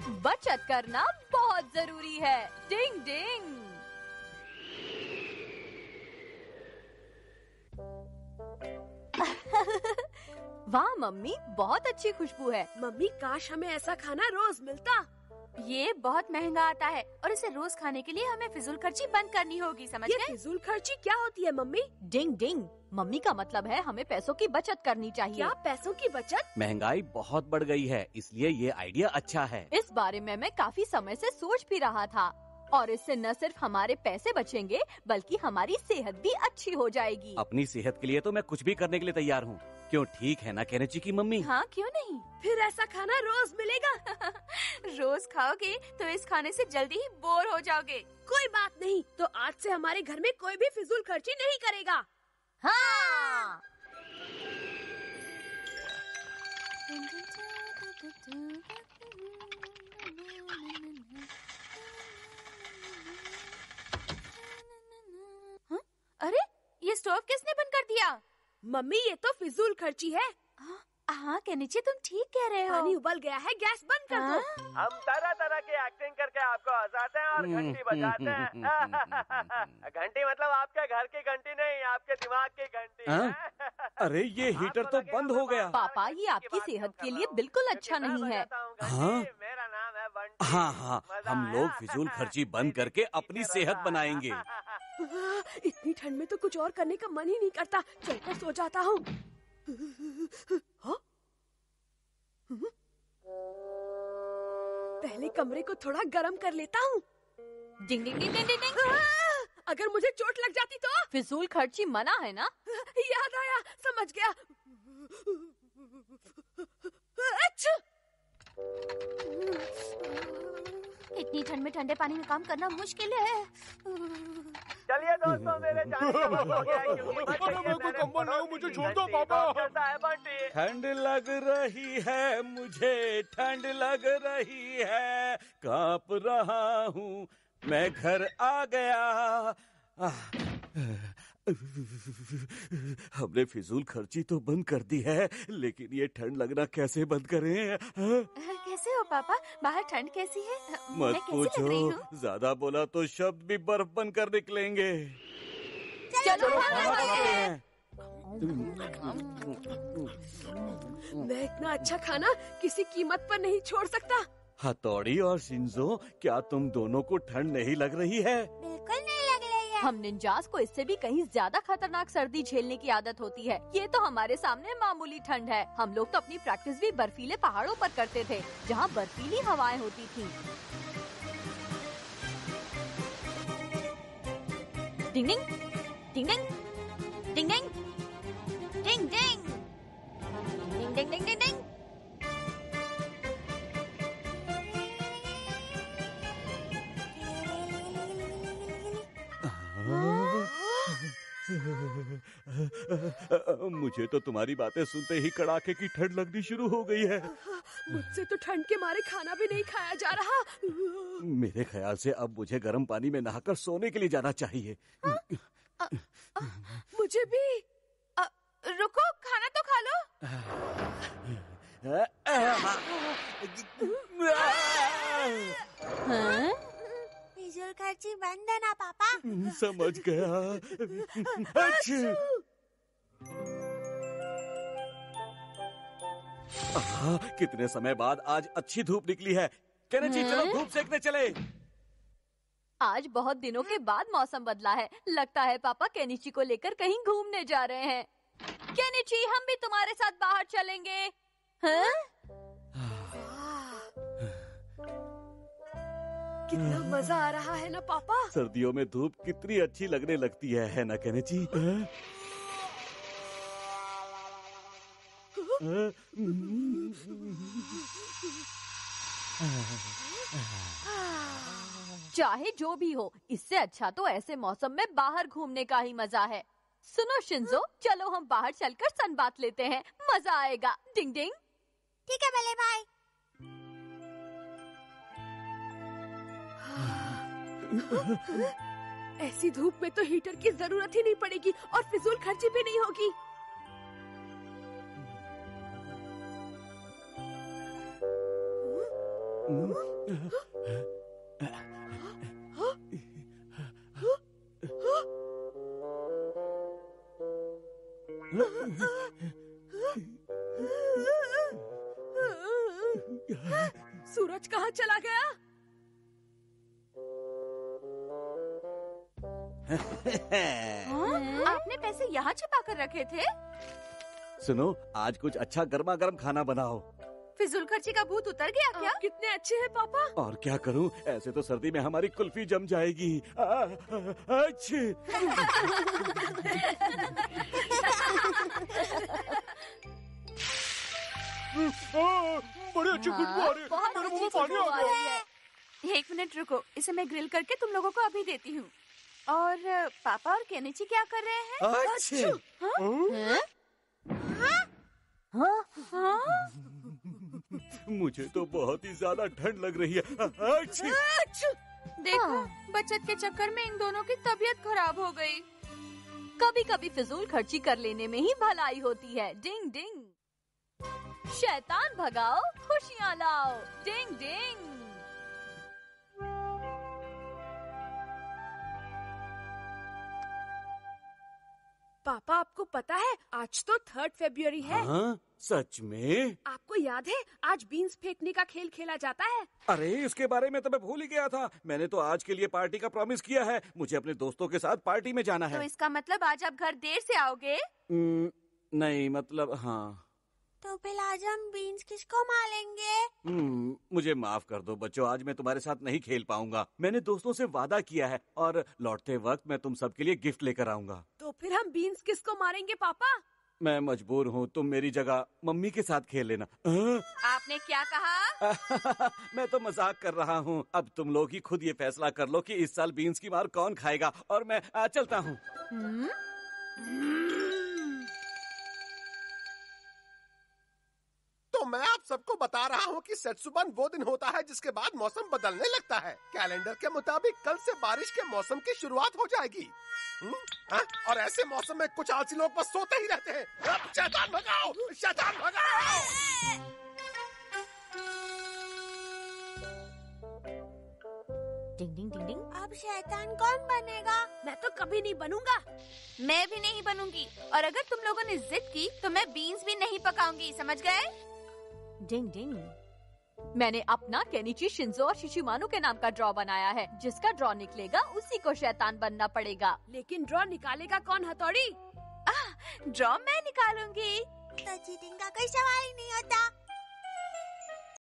बचत करना बहुत जरूरी है। डिंग डिंग। वाह मम्मी, बहुत अच्छी खुशबू है। मम्मी, काश हमें ऐसा खाना रोज मिलता। ये बहुत महंगा आता है और इसे रोज खाने के लिए हमें फिजूल खर्ची बंद करनी होगी, समझ ये गए? फिजूल खर्ची क्या होती है मम्मी? डिंग डिंग। मम्मी का मतलब है हमें पैसों की बचत करनी चाहिए। क्या पैसों की बचत? महंगाई बहुत बढ़ गई है, इसलिए ये आइडिया अच्छा है। इस बारे में मैं काफी समय से सोच भी रहा था और इससे न सिर्फ हमारे पैसे बचेंगे बल्कि हमारी सेहत भी अच्छी हो जाएगी। अपनी सेहत के लिए तो मैं कुछ भी करने के लिए तैयार हूँ। क्यों, ठीक है ना केनेची की मम्मी? हाँ, क्यों नहीं। फिर ऐसा खाना रोज मिलेगा? रोज खाओगे तो इस खाने से जल्दी ही बोर हो जाओगे। कोई बात नहीं, तो आज से हमारे घर में कोई भी फिजूल खर्ची नहीं करेगा। हाँ। हाँ? अरे, ये स्टोव किसने बंद कर दिया? मम्मी, ये तो फिजूल खर्ची है। हाँ केनिची, तुम ठीक कह रहे हो। पानी उबल गया है, गैस बंद कर दो। हम तरह तरह की एक्टिंग करके आपको हंसाते हैं और घंटी बजाते हैं। घंटी मतलब आपके घर की घंटी नहीं, आपके दिमाग की घंटी है। अरे ये हीटर तो बंद हो गया। पापा, ये आपकी सेहत के लिए बिल्कुल अच्छा नहीं है। हाँ? मेरा नाम है बंटी। हाँ, हम लोग फिजूल खर्ची बंद करके अपनी सेहत बनाएंगे। इतनी ठंड में तो कुछ और करने का मन ही नहीं करता। चलकर सो जाता हूँ। पहले कमरे को थोड़ा गर्म कर लेता हूँ। डिंग डिंग डिंग डिंग डिंग। अगर मुझे चोट लग जाती तो? फिजूल खर्ची मना है ना? याद आया, समझ गया। अच्छा! इतनी ठंड में ठंडे पानी में काम करना मुश्किल है। चलिए दोस्तों, मेरे जाने का वक्त हो गया है, क्योंकि मेरे को कंबल लाओ, मुझे छोड़ दो पापा। चलता है बंटी। ठंड लग रही है मुझे, ठंड लग रही है, कांप रहा हूँ, मैं घर आ गया। हमने फिजूल खर्ची तो बंद कर दी है, लेकिन ये ठंड लगना कैसे बंद करें? कैसे हो पापा? बाहर ठंड कैसी है? मैं मत कैसी लग रही हूँ? पूछो, ज्यादा बोला तो शब्द भी बर्फ बनकर निकलेंगे। चलो मैं इतना अच्छा खाना किसी कीमत पर नहीं छोड़ सकता। हथौड़ी और शिंजो, क्या तुम दोनों को ठंड नहीं लग रही है? बिल्कुल नहीं लग रही है। हम निंजास को इससे भी कहीं ज्यादा खतरनाक सर्दी झेलने की आदत होती है। ये तो हमारे सामने मामूली ठंड है। हम लोग तो अपनी प्रैक्टिस भी बर्फीले पहाड़ों पर करते थे, जहाँ बर्फीली हवाएं होती थी। डिंग डिंग डिंग डिंग डिंग डिंग डिंग डिंग डिंग डिंग डिंग डिंग डिंग। मुझे तो तुम्हारी बातें सुनते ही कड़ाके की ठंड लगनी शुरू हो गई है। मुझसे तो ठंड के मारे खाना भी नहीं खाया जा रहा। मेरे ख्याल से अब मुझे गर्म पानी में नहाकर सोने के लिए जाना चाहिए। मुझे भी। रुको, खाना तो खा लो। हाँ? फिजूल खर्ची बंद है ना पापा? समझ गया। अच्छा। कितने समय बाद आज अच्छी धूप निकली है। केनेची, चलो धूप सेकने चले। आज बहुत दिनों के बाद मौसम बदला है। लगता है पापा केनिची को लेकर कहीं घूमने जा रहे हैं। केनिची, हम भी तुम्हारे साथ बाहर चलेंगे। हाँ? कितना मजा आ रहा है ना पापा। सर्दियों में धूप कितनी अच्छी लगने लगती है ना केनेची? चाहे जो भी हो, इससे अच्छा तो ऐसे मौसम में बाहर घूमने का ही मजा है। सुनो शिंजो, चलो हम बाहर चलकर सनबाथ लेते हैं, मजा आएगा। डिंग डिंग। ठीक है बल्ले भाई। ऐसी धूप में तो हीटर की जरूरत ही नहीं पड़ेगी और फिजूल खर्ची भी नहीं होगी। सूरज कहाँ चला गया? आपने पैसे यहाँ छिपा कर रखे थे? सुनो, आज कुछ अच्छा गर्मा गर्म खाना बनाओ। फिजूल खर्ची का भूत उतर गया क्या? कितने अच्छे हैं पापा। और क्या करूं, ऐसे तो सर्दी में हमारी कुल्फी जम जाएगी। अच्छी। बड़ी अच्छी खुशबू आ रही है। बहुत मेरे मुंह अच्छी में पानी खुशबू आ आ गया। रही है। एक मिनट रुको, इसे मैं ग्रिल करके तुम लोगों को अभी देती हूँ। और पापा और केनिची क्या कर रहे हैं? अच्छी। मुझे तो बहुत ही ज्यादा ठंड लग रही है। अच्छी। देखो, बचत के चक्कर में इन दोनों की तबीयत खराब हो गई। कभी कभी फिजूल खर्ची कर लेने में ही भलाई होती है। डिंग डिंग। शैतान भगाओ, खुशियाँ लाओ। डिंग डिंग। पापा आपको पता है आज तो 3 फरवरी है। हाँ, सच में? आपको याद है आज बीन्स फेंकने का खेल खेला जाता है? अरे, इसके बारे में तो मैं भूल ही गया था। मैंने तो आज के लिए पार्टी का प्रॉमिस किया है। मुझे अपने दोस्तों के साथ पार्टी में जाना तो है। इसका मतलब आज आप घर देर से आओगे? नहीं, मतलब हाँ। तो फिर आज हम बीन्स किसको मारेंगे? मुझे माफ कर दो बच्चों, आज मैं तुम्हारे साथ नहीं खेल पाऊंगा। मैंने दोस्तों से वादा किया है और लौटते वक्त मैं तुम सबके लिए गिफ्ट लेकर आऊंगा। तो फिर हम बीन्स किसको मारेंगे पापा? मैं मजबूर हूँ, तुम मेरी जगह मम्मी के साथ खेल लेना। आपने क्या कहा? मैं तो मजाक कर रहा हूँ। अब तुम लोग ही खुद ये फैसला कर लो कि इस साल बीन्स की मार कौन खाएगा। और मैं चलता हूँ। तो मैं आप सबको बता रहा हूँ कि सेत्सुबन वो दिन होता है जिसके बाद मौसम बदलने लगता है। कैलेंडर के मुताबिक कल से बारिश के मौसम की शुरुआत हो जाएगी। और ऐसे मौसम में कुछ आलसी लोग बस सोते ही रहते हैं। अब शैतान भगाओ, शैतान भगाओ। डिंग डिंग डिंग डिंग। अब शैतान कौन बनेगा? मैं तो कभी नहीं बनूंगा। मैं भी नहीं बनूंगी। और अगर तुम लोगों ने जिद की तो मैं बीन्स भी नहीं पकाऊंगी, समझ गए? डिंग डिंग। मैंने अपना केनिची, शिंजो और शिशिमानु के नाम का ड्रॉ बनाया है। जिसका ड्रॉ निकलेगा उसी को शैतान बनना पड़ेगा। लेकिन ड्रॉ निकालेगा कौन हथौड़ी? ड्रॉ मैं निकालूंगी। तो चीटिंग का कोई सवाल ही नहीं होता।